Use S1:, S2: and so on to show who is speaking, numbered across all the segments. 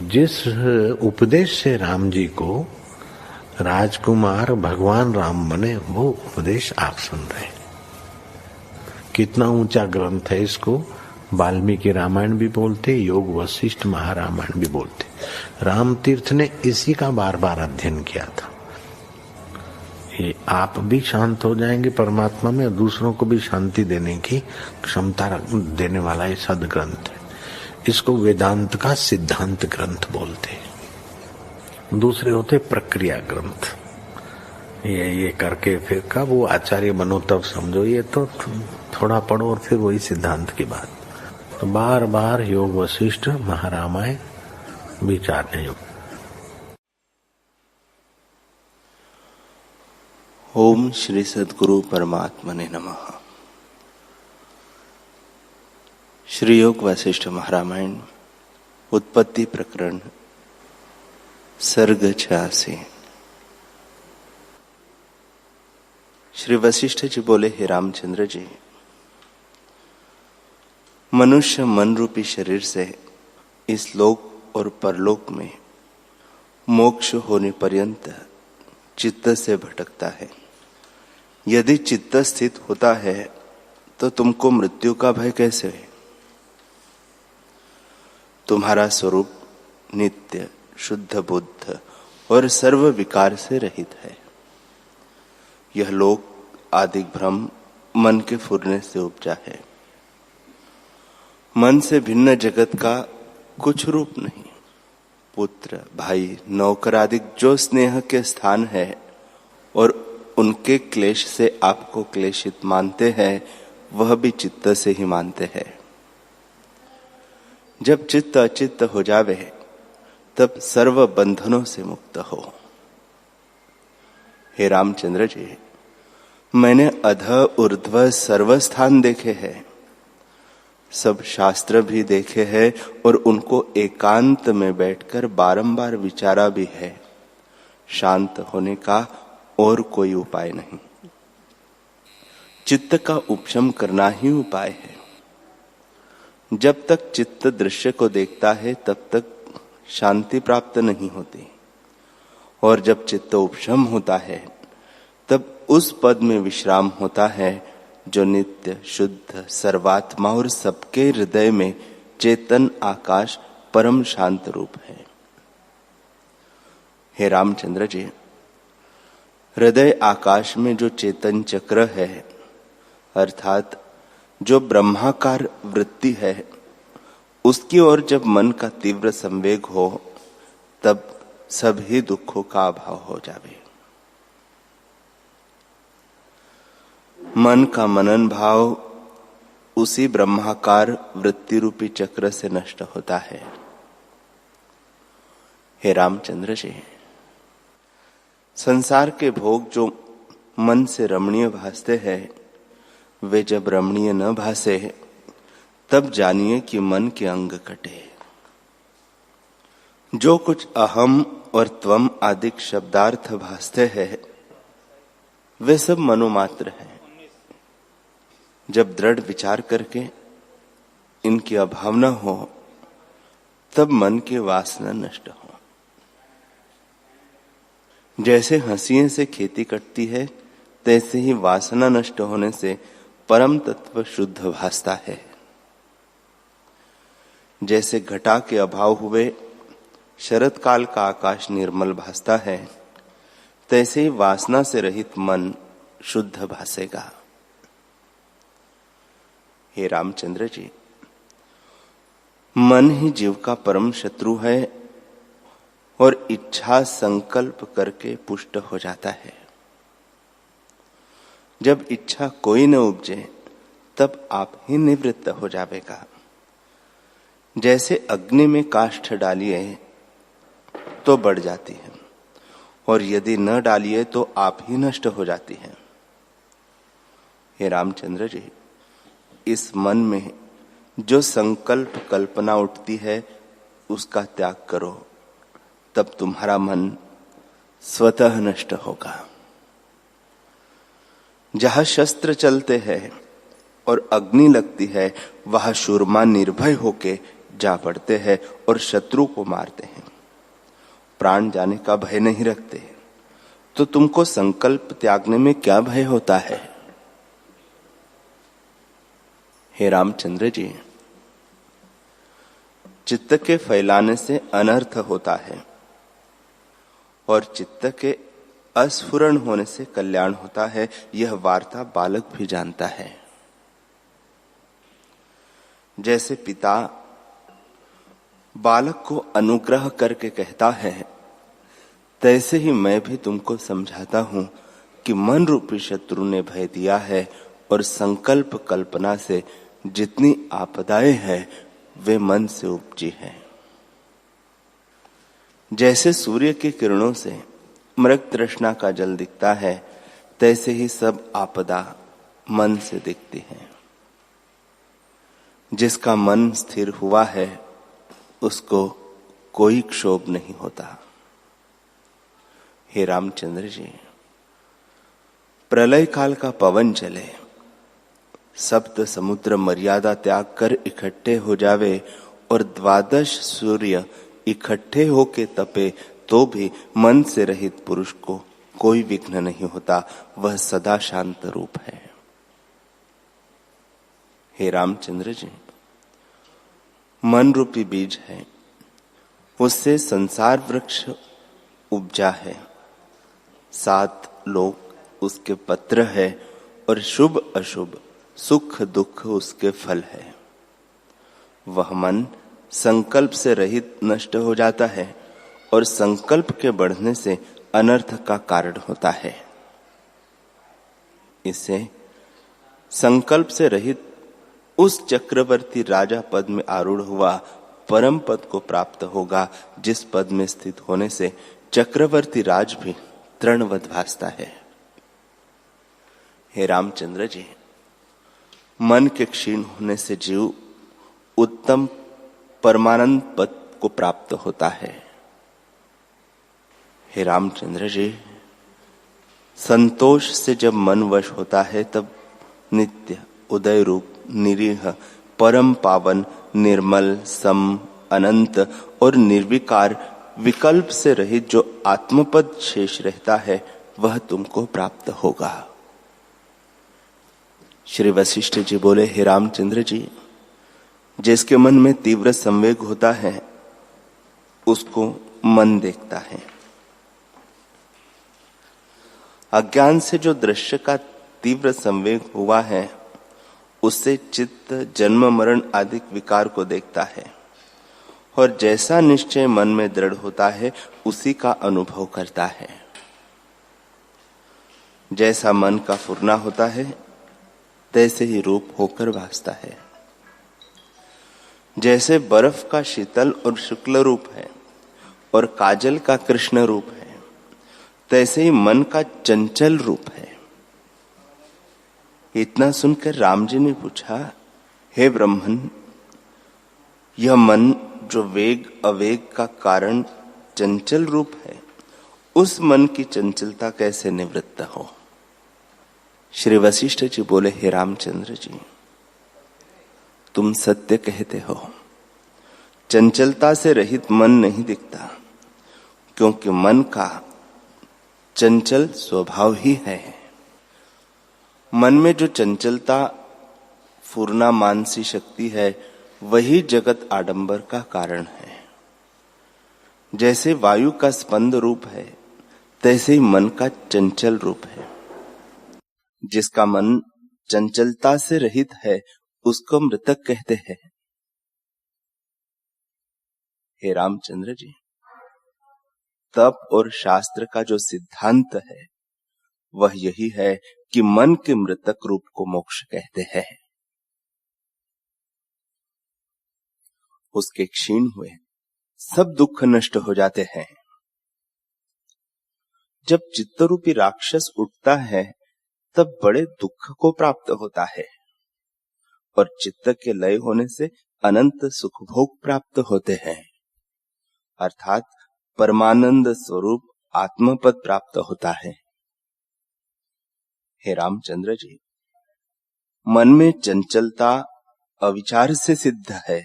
S1: जिस उपदेश से राम जी को राजकुमार भगवान राम बने, वो उपदेश आप सुन रहे हैं। कितना ऊंचा ग्रंथ है, इसको वाल्मीकि रामायण भी बोलते, योग वशिष्ठ महारामायण भी बोलते। राम तीर्थ ने इसी का बार बार अध्ययन किया था। ये आप भी शांत हो जाएंगे परमात्मा में, और दूसरों को भी शांति देने की क्षमता देने वाला ये सदग्रंथ है। इसको वेदांत का सिद्धांत ग्रंथ बोलते हैं। दूसरे होते प्रक्रिया ग्रंथ। ये करके फिर कब वो आचार्य बनो तब समझो, ये तो थोड़ा पढ़ो और फिर वही सिद्धांत की बात। तो बार बार योग वशिष्ठ महारामायण विचारने योग।
S2: ओम श्री सद्गुरु परमात्मने नमः। श्री योग वशिष्ठ महारामायण उत्पत्ति प्रकरण सर्ग 86। श्री वशिष्ठ जी बोले, हे रामचंद्र जी, मनुष्य मन रूपी शरीर से इस लोक और परलोक में मोक्ष होने पर्यंत चित्त से भटकता है। यदि चित्त स्थित होता है तो तुमको मृत्यु का भय कैसे है? तुम्हारा स्वरूप नित्य शुद्ध बुद्ध और सर्व विकार से रहित है। यह लोक आदि भ्रम मन के फुरने से उपजा है। मन से भिन्न जगत का कुछ रूप नहीं। पुत्र, भाई, नौकर आदि जो स्नेह के स्थान है और उनके क्लेश से आपको क्लेशित मानते हैं, वह भी चित्त से ही मानते हैं। जब चित्त अचित्त हो जावे तब सर्व बंधनों से मुक्त हो। हे रामचंद्र जी, मैंने अध ऊर्ध्व सर्वस्थान देखे हैं, सब शास्त्र भी देखे हैं और उनको एकांत में बैठकर बारंबार विचारा भी है। शांत होने का और कोई उपाय नहीं। चित्त का उपशम करना ही उपाय है। जब तक चित्त दृश्य को देखता है तब तक शांति प्राप्त नहीं होती, और जब चित्त उपशम होता है तब उस पद में विश्राम होता है जो नित्य शुद्ध सर्वात्मा और सबके हृदय में चेतन आकाश परम शांत रूप है। हे रामचंद्र जी, हृदय आकाश में जो चेतन चक्र है, अर्थात जो ब्रह्माकार वृत्ति है, उसकी ओर जब मन का तीव्र संवेग हो तब सभी दुखों का अभाव हो जावे। मन का मनन भाव उसी ब्रह्माकार वृत्ति रूपी चक्र से नष्ट होता है। हे रामचंद्र जी, संसार के भोग जो मन से रमणीय भासते हैं, वे जब रमणीय न भासे तब जानिए कि मन के अंग कटे। जो कुछ अहम और त्वम आदि शब्दार्थ भासते हैं, वे सब मनोमात्र हैं। जब दृढ़ विचार करके इनकी अभावना हो तब मन की वासना नष्ट हो। जैसे हंसिए से खेती कटती है, तैसे ही वासना नष्ट होने से परम तत्व शुद्ध भासता है। जैसे घटा के अभाव हुए शरद काल का आकाश निर्मल भासता है, तैसे ही वासना से रहित मन शुद्ध भासेगा। हे रामचंद्र जी, मन ही जीव का परम शत्रु है और इच्छा संकल्प करके पुष्ट हो जाता है। जब इच्छा कोई न उपजे तब आप ही निवृत्त हो जाएगा। जैसे अग्नि में काष्ठ डालिए तो बढ़ जाती है, और यदि न डालिए तो आप ही नष्ट हो जाती है। हे रामचंद्र जी, इस मन में जो संकल्प कल्पना उठती है उसका त्याग करो, तब तुम्हारा मन स्वतः नष्ट होगा। जहां शस्त्र चलते हैं और अग्नि लगती है, वहां शूरमा निर्भय होके जा पड़ते हैं और शत्रु को मारते हैं, प्राण जाने का भय नहीं रखते, तो तुमको संकल्प त्यागने में क्या भय होता है? हे रामचंद्र जी, चित्त के फैलाने से अनर्थ होता है और चित्त के अस्फुरण होने से कल्याण होता है। यह वार्ता बालक भी जानता है। जैसे पिता बालक को अनुग्रह करके कहता है, तैसे ही मैं भी तुमको समझाता हूं कि मन रूपी शत्रु ने भय दिया है और संकल्प कल्पना से जितनी आपदाएं हैं वे मन से उपजी है। जैसे सूर्य की किरणों से मृग तृष्णा का जल दिखता है, तैसे ही सब आपदा मन से दिखती है। जिसका मन स्थिर हुआ है उसको कोई क्षोभ नहीं होता। हे रामचंद्र जी, प्रलय काल का पवन चले, सप्त समुद्र मर्यादा त्याग कर इकट्ठे हो जावे और 12 सूर्य इकट्ठे होके तपे, तो भी मन से रहित पुरुष को कोई विघ्न नहीं होता। वह सदा शांत रूप है। हे रामचंद्र जी, मन रूपी बीज है, उससे संसार वृक्ष उपजा है। 7 लोक उसके पत्र है और शुभ अशुभ सुख दुख उसके फल है। वह मन संकल्प से रहित नष्ट हो जाता है और संकल्प के बढ़ने से अनर्थ का कारण होता है। इसे संकल्प से रहित उस चक्रवर्ती राजा पद में आरूढ़ हुआ परम पद को प्राप्त होगा, जिस पद में स्थित होने से चक्रवर्ती राज भी तृणवत भासता है। हे रामचंद्र जी, मन के क्षीण होने से जीव उत्तम परमानंद पद को प्राप्त होता है। हे रामचंद्र जी, संतोष से जब मन वश होता है तब नित्य उदय रूप निरीह परम पावन निर्मल सम अनंत और निर्विकार विकल्प से रहित जो आत्मपद शेष रहता है वह तुमको प्राप्त होगा। श्री वशिष्ठ जी बोले, हे रामचंद्र जी, जिसके मन में तीव्र संवेग होता है उसको मन देखता है। अज्ञान से जो दृश्य का तीव्र संवेग हुआ है उससे चित्त जन्म मरण आदि विकार को देखता है और जैसा निश्चय मन में दृढ़ होता है उसी का अनुभव करता है। जैसा मन का फुरना होता है तैसे ही रूप होकर भासता है। जैसे बर्फ का शीतल और शुक्ल रूप है और काजल का कृष्ण रूप है, तैसे ही मन का चंचल रूप है। इतना सुनकर राम जी ने पूछा, हे ब्रह्मन, यह मन जो वेग अवेग का कारण चंचल रूप है, उस मन की चंचलता कैसे निवृत्त हो? श्री वशिष्ठ जी बोले, हे रामचंद्र जी, तुम सत्य कहते हो। चंचलता से रहित मन नहीं दिखता, क्योंकि मन का चंचल स्वभाव ही है। मन में जो चंचलता फूरना मानसी शक्ति है वही जगत आडंबर का कारण है। जैसे वायु का स्पंद रूप है तैसे ही मन का चंचल रूप है। जिसका मन चंचलता से रहित है उसको मृतक कहते हैं। हे रामचंद्र जी, तप और शास्त्र का जो सिद्धांत है वह यही है कि मन के मृतक रूप को मोक्ष कहते हैं। उसके क्षीण हुए सब दुख नष्ट हो जाते हैं। जब चित्तरूपी राक्षस उठता है तब बड़े दुख को प्राप्त होता है और चित्त के लय होने से अनंत सुख भोग प्राप्त होते हैं, अर्थात परमानंद स्वरूप आत्मपद प्राप्त होता है। हे रामचंद्र जी, मन में चंचलता अविचार से सिद्ध है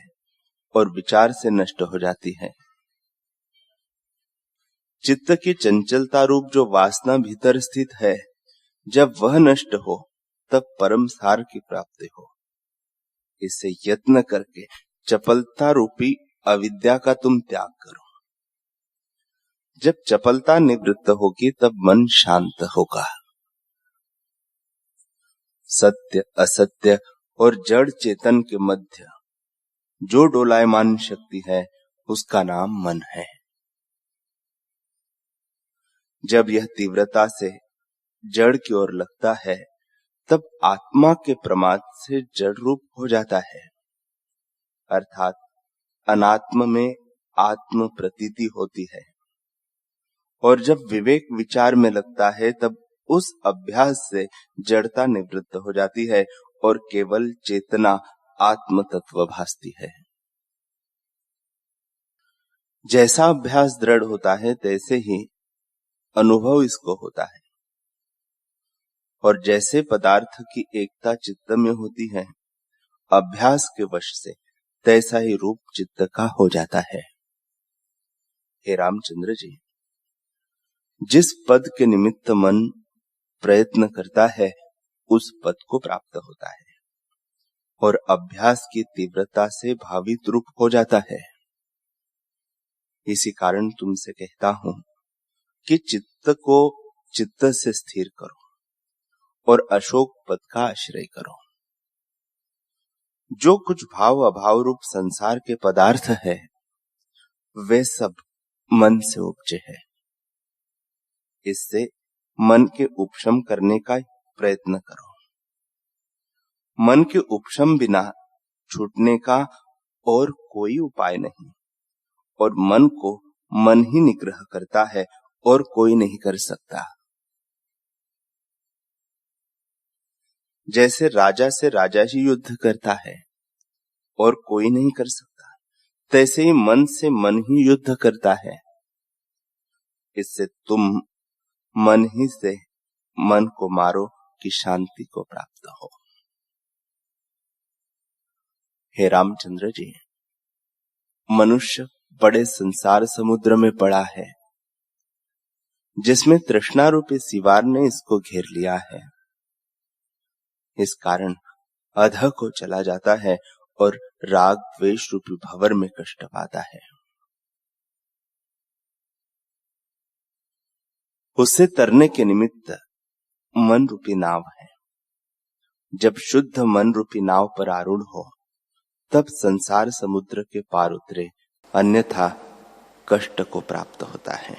S2: और विचार से नष्ट हो जाती है। चित्त की चंचलता रूप जो वासना भीतर स्थित है, जब वह नष्ट हो तब परम सार की प्राप्ति हो। इसे यत्न करके चपलता रूपी अविद्या का तुम त्याग करो। जब चपलता निवृत्त होगी तब मन शांत होगा। सत्य असत्य और जड़ चेतन के मध्य जो डोलायमान शक्ति है उसका नाम मन है। जब यह तीव्रता से जड़ की ओर लगता है तब आत्मा के प्रमाद से जड़ रूप हो जाता है, अर्थात अनात्म में आत्म प्रतीति होती है। और जब विवेक विचार में लगता है तब उस अभ्यास से जड़ता निवृत्त हो जाती है और केवल चेतना आत्म तत्व भासती है। जैसा अभ्यास दृढ़ होता है तैसे ही अनुभव इसको होता है। और जैसे पदार्थ की एकता चित्त में होती है अभ्यास के वश से, तैसा ही रूप चित्त का हो जाता है। हे रामचंद्र जी, जिस पद के निमित्त मन प्रयत्न करता है उस पद को प्राप्त होता है और अभ्यास की तीव्रता से भावित रूप हो जाता है। इसी कारण तुमसे कहता हूं कि चित्त को चित्त से स्थिर करो और अशोक पद का आश्रय करो। जो कुछ भाव अभाव रूप संसार के पदार्थ है वे सब मन से उपजे है। इससे मन के उपशम करने का प्रयत्न करो। मन के उपशम बिना छूटने का और कोई उपाय नहीं, और मन को मन ही निग्रह करता है और कोई नहीं कर सकता। जैसे राजा से राजा ही युद्ध करता है और कोई नहीं कर सकता, तैसे ही मन से मन ही युद्ध करता है। इससे तुम मन ही से मन को मारो कि शांति को प्राप्त हो। हे रामचंद्र जी, मनुष्य बड़े संसार समुद्र में पड़ा है जिसमें तृष्णा रूपी सिवार ने इसको घेर लिया है। इस कारण अधः को चला जाता है और राग द्वेष रूपी भंवर में कष्ट पाता है। उससे तरने के निमित्त मन रूपी नाव है। जब शुद्ध मन रूपी नाव पर आरूढ़ हो तब संसार समुद्र के पार उतरे, अन्यथा कष्ट को प्राप्त होता है।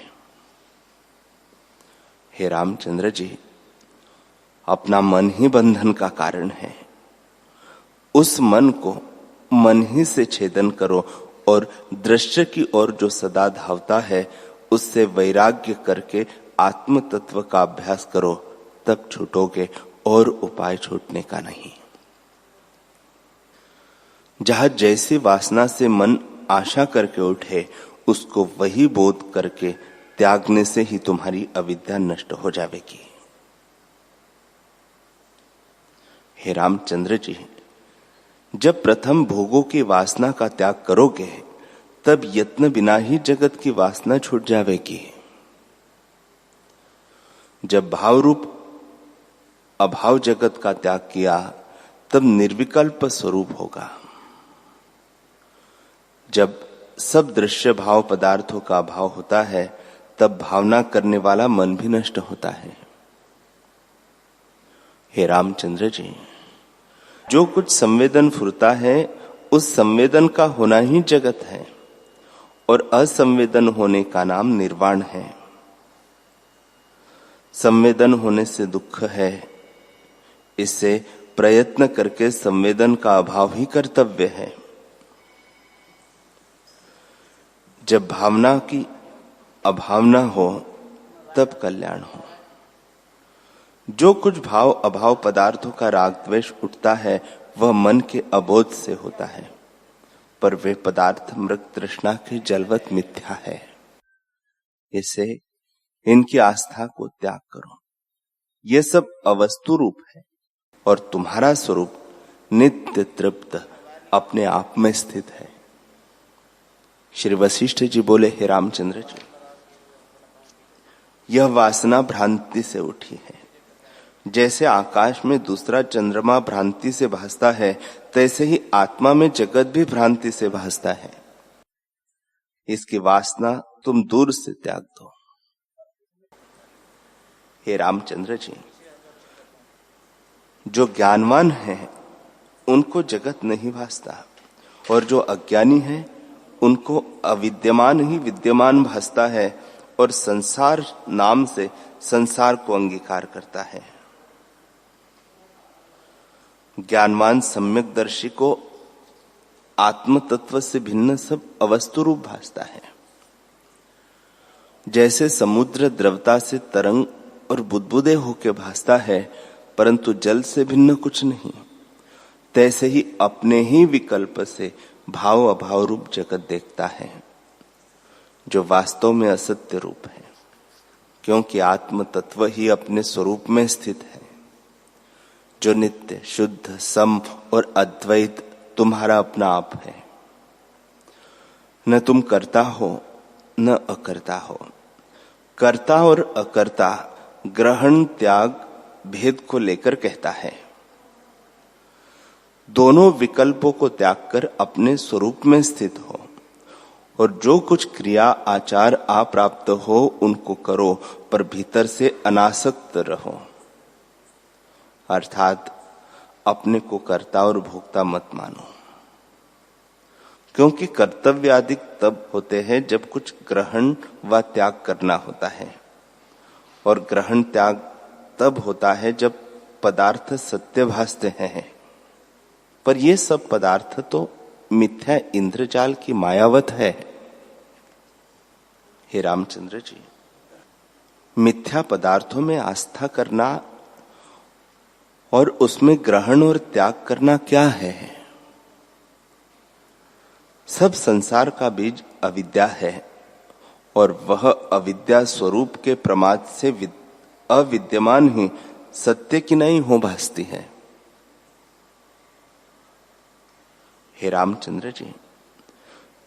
S2: हे रामचंद्र जी, अपना मन ही बंधन का कारण है। उस मन को मन ही से छेदन करो और दृश्य की ओर जो सदा धावता है उससे वैराग्य करके आत्म तत्व का अभ्यास करो, तब छूटोगे और उपाय छूटने का नहीं। जहां जैसी वासना से मन आशा करके उठे उसको वही बोध करके त्यागने से ही तुम्हारी अविद्या नष्ट हो जाएगी। हे रामचंद्र जी, जब प्रथम भोगों की वासना का त्याग करोगे तब यत्न बिना ही जगत की वासना छूट जाएगी। जब भाव रूप अभाव जगत का त्याग किया तब निर्विकल्प स्वरूप होगा। जब सब दृश्य भाव पदार्थों का अभाव होता है तब भावना करने वाला मन भी नष्ट होता है। हे रामचंद्र जी, जो कुछ संवेदन फुरता है उस संवेदन का होना ही जगत है और असंवेदन होने का नाम निर्वाण है। संवेदन होने से दुख है, इससे प्रयत्न करके संवेदन का अभाव ही कर्तव्य है। जब भावना की अभावना हो तब कल्याण हो। जो कुछ भाव अभाव पदार्थों का राग द्वेष उठता है वह मन के अबोध से होता है, पर वे पदार्थ मृग तृष्णा के जलवत मिथ्या है। इसे इनकी आस्था को त्याग करो। ये सब अवस्तु रूप है और तुम्हारा स्वरूप नित्य तृप्त अपने आप में स्थित है। श्री वशिष्ठ जी बोले, हे रामचंद्र जी, यह वासना भ्रांति से उठी है। जैसे आकाश में दूसरा चंद्रमा भ्रांति से भासता है, तैसे ही आत्मा में जगत भी भ्रांति से भासता है। इसकी वासना तुम दूर से त्याग दो। हे रामचंद्र जी, जो ज्ञानवान है उनको जगत नहीं भासता, और जो अज्ञानी है उनको अविद्यमान ही विद्यमान भासता है, और संसार नाम से संसार को अंगीकार करता है। ज्ञानवान सम्यकदर्शी को आत्म तत्व से भिन्न सब अवस्तु रूप भासता है। जैसे समुद्र द्रवता से तरंग और बुदबुदे होके भासता है, परंतु जल से भिन्न कुछ नहीं, तैसे ही अपने ही विकल्प से भाव अभाव रूप जगत देखता है, जो वास्तव में असत्य रूप है, क्योंकि आत्म तत्व ही अपने स्वरूप में स्थित है, जो नित्य शुद्ध सम और अद्वैत तुम्हारा अपना आप है। न तुम करता हो न अकर्ता हो। कर्ता और अकर्ता ग्रहण त्याग भेद को लेकर कहता है। दोनों विकल्पों को त्याग कर अपने स्वरूप में स्थित हो, और जो कुछ क्रिया आचार अप्राप्त हो उनको करो, पर भीतर से अनासक्त रहो। अर्थात अपने को कर्ता और भोक्ता मत मानो, क्योंकि कर्तव्य आदि तब होते हैं जब कुछ ग्रहण व त्याग करना होता है, और ग्रहण त्याग तब होता है जब पदार्थ सत्य भासते हैं। पर ये सब पदार्थ तो मिथ्या इंद्रजाल की मायावत है। हे रामचंद्र जी, मिथ्या पदार्थों में आस्था करना और उसमें ग्रहण और त्याग करना क्या है? सब संसार का बीज अविद्या है, और वह अविद्या स्वरूप के प्रमाद से अविद्यमान ही सत्य की नहीं हो भासती है। हे रामचंद्र जी,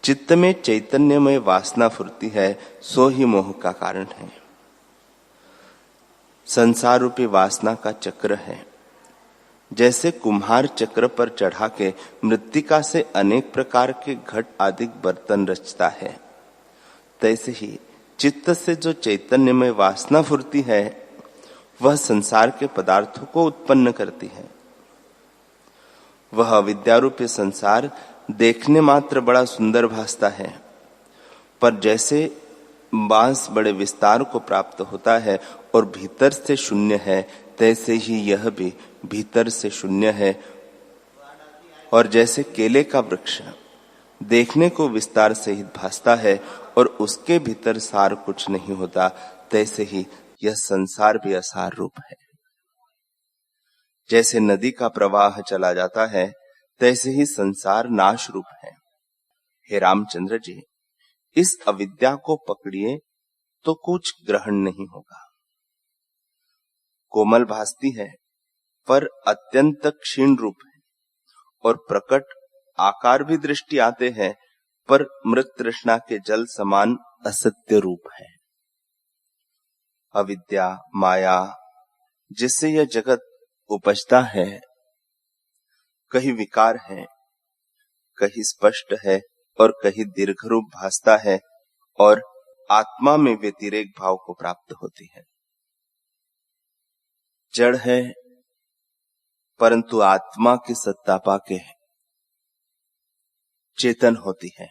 S2: चित्त में चैतन्यमय वासना फुरती है, सो ही मोह का कारण है। संसार रूपी वासना का चक्र है। जैसे कुम्हार चक्र पर चढ़ा के मृत्तिका से अनेक प्रकार के घट आदि बर्तन रचता है, तैसे ही चित्त से जो चैतन्यमय वासना फुरती है, वह संसार के पदार्थों को उत्पन्न करती है। वह अविद्यारूपी संसार देखने मात्र बड़ा सुंदर भासता है, पर जैसे बांस बड़े विस्तार को प्राप्त होता है और भीतर से शून्य है, तैसे ही यह भी भीतर से शून्य है। और जैसे केले का वृक्ष देखने को विस्तार सहित भासता है और उसके भीतर सार कुछ नहीं होता, तैसे ही यह संसार भी असार रूप है। जैसे नदी का प्रवाह चला जाता है, तैसे ही संसार नाश रूप है। हे रामचंद्र जी, इस अविद्या को पकड़िए तो कुछ ग्रहण नहीं होगा। कोमल भासती है पर अत्यंत क्षीण रूप है, और प्रकट आकार भी दृष्टि आते हैं, पर मृत तृष्णा के जल समान असत्य रूप है। अविद्या माया जिससे यह जगत उपजता है, कहीं विकार है, कहीं स्पष्ट है और कहीं दीर्घ रूप भासता है, और आत्मा में व्यतिरेक भाव को प्राप्त होती है। जड़ है परंतु आत्मा की सत्ता पाके चेतन होती है,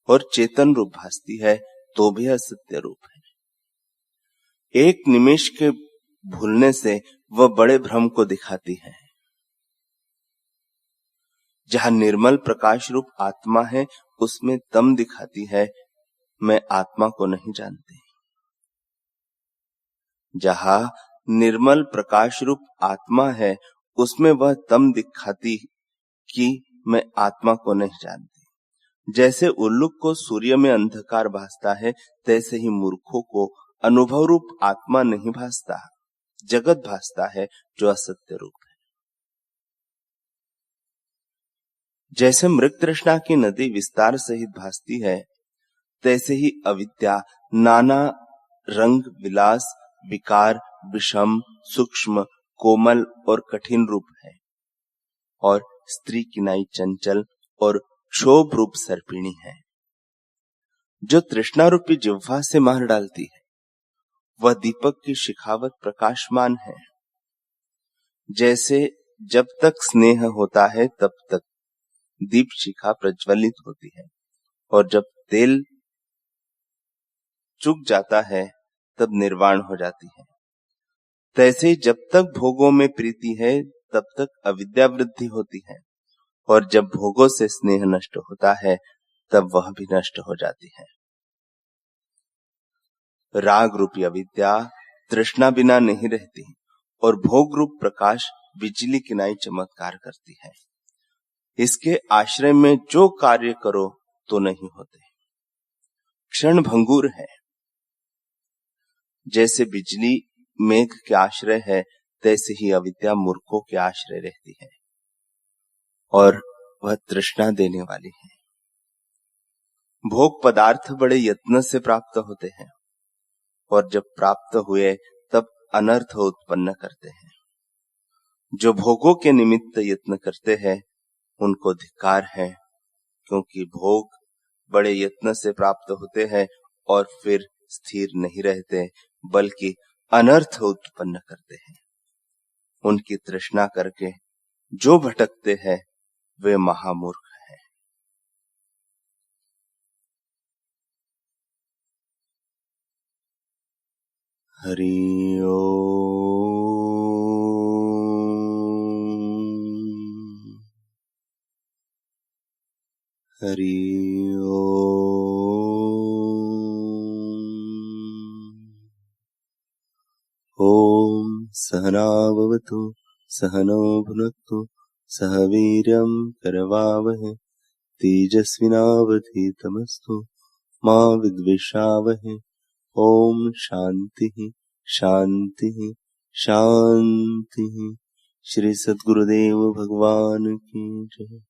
S2: और चेतन रूप भासती है तो भी असत्य रूप है। एक निमेष के भूलने से वह बड़े भ्रम को दिखाती है। जहां निर्मल प्रकाश रूप आत्मा है, उसमें तम दिखाती है, मैं आत्मा को नहीं जानती। जहां निर्मल प्रकाश रूप आत्मा है, उसमें वह तम दिखाती कि मैं आत्मा को नहीं जानती। जैसे उल्लुक को सूर्य में अंधकार भासता है, तैसे ही मूर्खों को अनुभव रूप आत्मा नहीं भासता, जगत भासता है जो असत्य रूप है। जैसे मृग तृष्णा की नदी विस्तार सहित भासती है, तैसे ही अविद्या नाना रंग विलास, विकार, विषम, सूक्ष्म, कोमल और कठिन रूप है, और स्त्री किनाई चंचल और क्षोभ रूप सर्पिणी है, जो तृष्णा रूपी जिह्वा से मार डालती है। वह दीपक की शिखावत प्रकाशमान है। जैसे जब तक स्नेह होता है तब तक दीप शिखा प्रज्वलित होती है, और जब तेल चुक जाता है तब निर्वाण हो जाती है। तैसे जब तक भोगों में प्रीति है तब तक अविद्या वृद्धि होती है, और जब भोगों से स्नेह नष्ट होता है तब वह भी नष्ट हो जाती है। राग रूपी अविद्या तृष्णा बिना नहीं रहती, और भोग रूप प्रकाश बिजली किनाई चमत्कार करती है। इसके आश्रय में जो कार्य करो तो नहीं होते, क्षण भंगुर है। जैसे बिजली मेघ के आश्रय है, तैसे ही अविद्या मूर्खों के आश्रय रहती है, और वह तृष्णा देने वाली है। भोग पदार्थ बड़े यत्न से प्राप्त होते हैं, और जब प्राप्त हुए तब अनर्थ उत्पन्न करते हैं। जो भोगों के निमित्त यत्न करते हैं उनको धिक्कार है, क्योंकि भोग बड़े यत्न से प्राप्त होते हैं और फिर स्थिर नहीं रहते, बल्कि अनर्थ उत्पन्न करते हैं। उनकी तृष्णा करके जो भटकते हैं वे महामूर्ख हैं। हरि ओम। हरि ओम। ओम सहना भवतु सहनो भुनक्तु सह वीर्यं करवावहै तेजस्विनावधीतमस्तु मा विद्विषावहै। ओम शांति शांति शांति। श्री सद्गुरुदेव भगवान की जय।